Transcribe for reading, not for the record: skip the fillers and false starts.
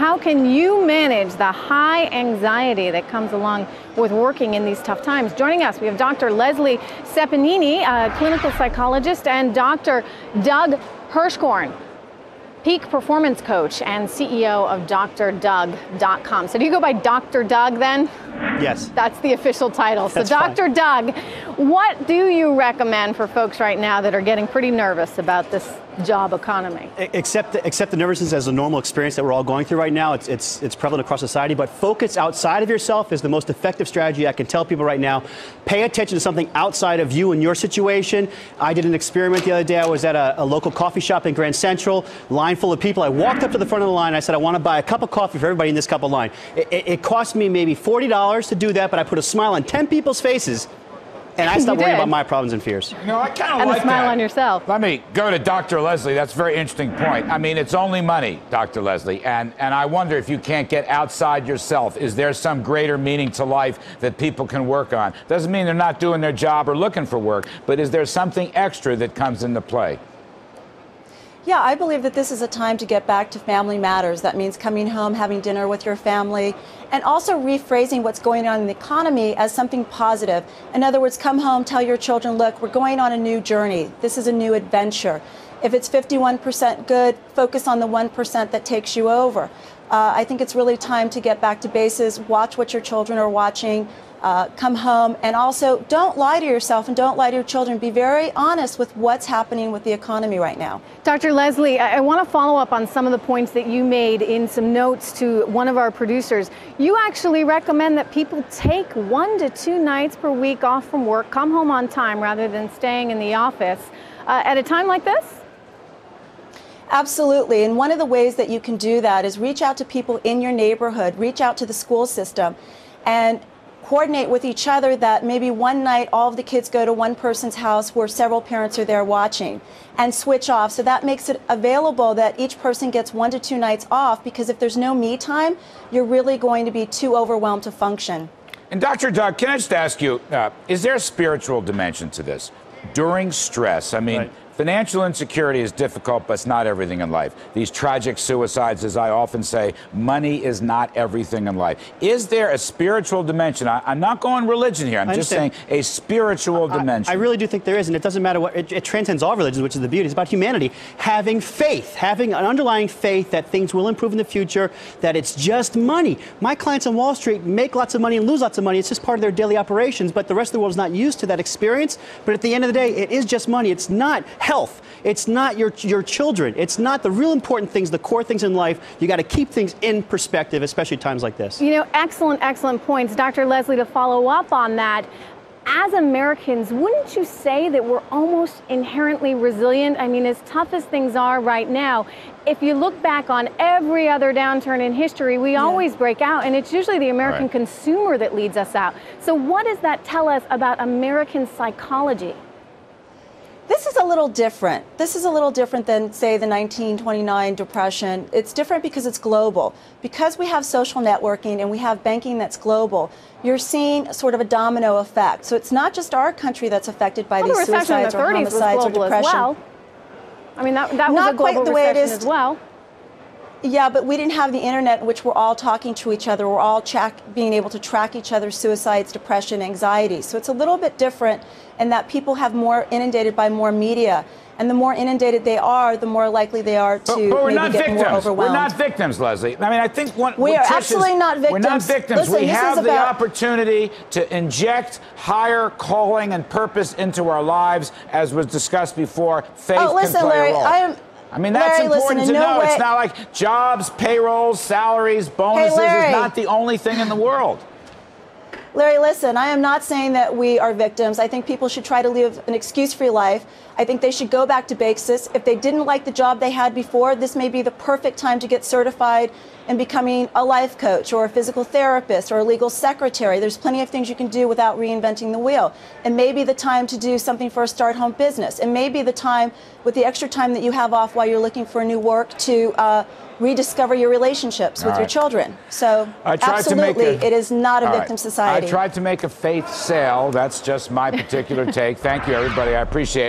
how can you manage the high anxiety that comes along with working in these tough times? Joining us, we have Dr. Leslie Seppinni, clinical psychologist, and Dr. Doug Hirschhorn, peak performance coach and CEO of dr.doug.com. So do you go by Dr. Doug then? Yes. That's the official title. So Dr. Doug, what do you recommend for folks right now that are getting pretty nervous about this job economy? Accept the nervousness as a normal experience that we're all going through right now. It's prevalent across society, but focus outside of yourself is the most effective strategy I can tell people right now. Pay attention to something outside of you and your situation. I did an experiment the other day. I was at a local coffee shop in Grand Central, line full of people. I walked up to the front of the line. I said, I want to buy a cup of coffee for everybody in this cup of line. It cost me maybe $40 to do that, but I put a smile on 10 people's faces. And I stopped worrying about my problems and fears. You know, I kind of like that. And a smile on yourself. Let me go to Dr. Leslie. That's a very interesting point. I mean, it's only money, Dr. Leslie. And I wonder if you can't get outside yourself. Is there some greater meaning to life that people can work on? Doesn't mean they're not doing their job or looking for work, but is there something extra that comes into play? Yeah, I believe that this is a time to get back to family matters. That means coming home, having dinner with your family, and also rephrasing what's going on in the economy as something positive. In other words, come home, tell your children, look, we're going on a new journey. This is a new adventure. If it's 51% good, focus on the 1% that takes you over. I think it's really time to get back to bases, watch what your children are watching, come home, and also don't lie to yourself and don't lie to your children. Be very honest with what's happening with the economy right now. Dr. Leslie, I want to follow up on some of the points that you made in some notes to one of our producers. You actually recommend that people take 1 to 2 nights per week off from work, come home on time rather than staying in the office at a time like this? Absolutely. And one of the ways that you can do that is reach out to people in your neighborhood, reach out to the school system, and coordinate with each other that maybe one night all of the kids go to one person's house where several parents are there watching, and switch off. So that makes it available that each person gets 1 to 2 nights off, because if there's no me time, you're really going to be too overwhelmed to function. And Dr. Doug, can I just ask you, is there a spiritual dimension to this? During stress, I mean, financial insecurity is difficult, but it's not everything in life. These tragic suicides, as I often say, money is not everything in life. Is there a spiritual dimension? I'm not going religion here. I'm just saying a spiritual dimension. I really do think there is, and it doesn't matter what, it transcends all religions, which is the beauty. It's about humanity. Having faith, having an underlying faith that things will improve in the future, that it's just money. My clients on Wall Street make lots of money and lose lots of money. It's just part of their daily operations, but the rest of the world is not used to that experience. But at the end of the day, it is just money. It's not health. It's not your children. It's not the real important things, the core things in life. You got to keep things in perspective, especially times like this. You know, excellent points. Dr. Leslie, to follow up on that, as Americans, wouldn't you say that we're almost inherently resilient? I mean, as tough as things are right now, if you look back on every other downturn in history, we always break out, and it's usually the American consumer that leads us out. So what does that tell us about American psychology? This is a little different. This is a little different than, say, the 1929 Depression. It's different because it's global. Because we have social networking and we have banking that's global, you're seeing sort of a domino effect. So it's not just our country that's affected by these suicides or homicides or depression. Well. I mean, that was a global recession as well. Yeah, but we didn't have the internet in which we're all talking to each other. We're all being able to track each other's suicides, depression, anxiety. So it's a little bit different in that people have more inundated by more media. And the more inundated they are, the more likely they are to maybe get more overwhelmed. We're not victims, Leslie. I mean, I think we are absolutely not victims. We're not victims. Listen, we have the opportunity to inject higher calling and purpose into our lives, as was discussed before. Faith can play a role. I mean, that's important to know. It's not like jobs, payrolls, salaries, bonuses is not the only thing in the world. Larry, listen, I am not saying that we are victims. I think people should try to live an excuse-free life. I think they should go back to basics. If they didn't like the job they had before, this may be the perfect time to get certified in becoming a life coach or a physical therapist or a legal secretary. There's plenty of things you can do without reinventing the wheel. It may be the time to do something for a start-home business. It may be the time, with the extra time that you have off while you're looking for new work, to rediscover your relationships with your children. So absolutely, it is not a victim society. I tried to make a faith sale. That's just my particular take. Thank you, everybody. I appreciate it.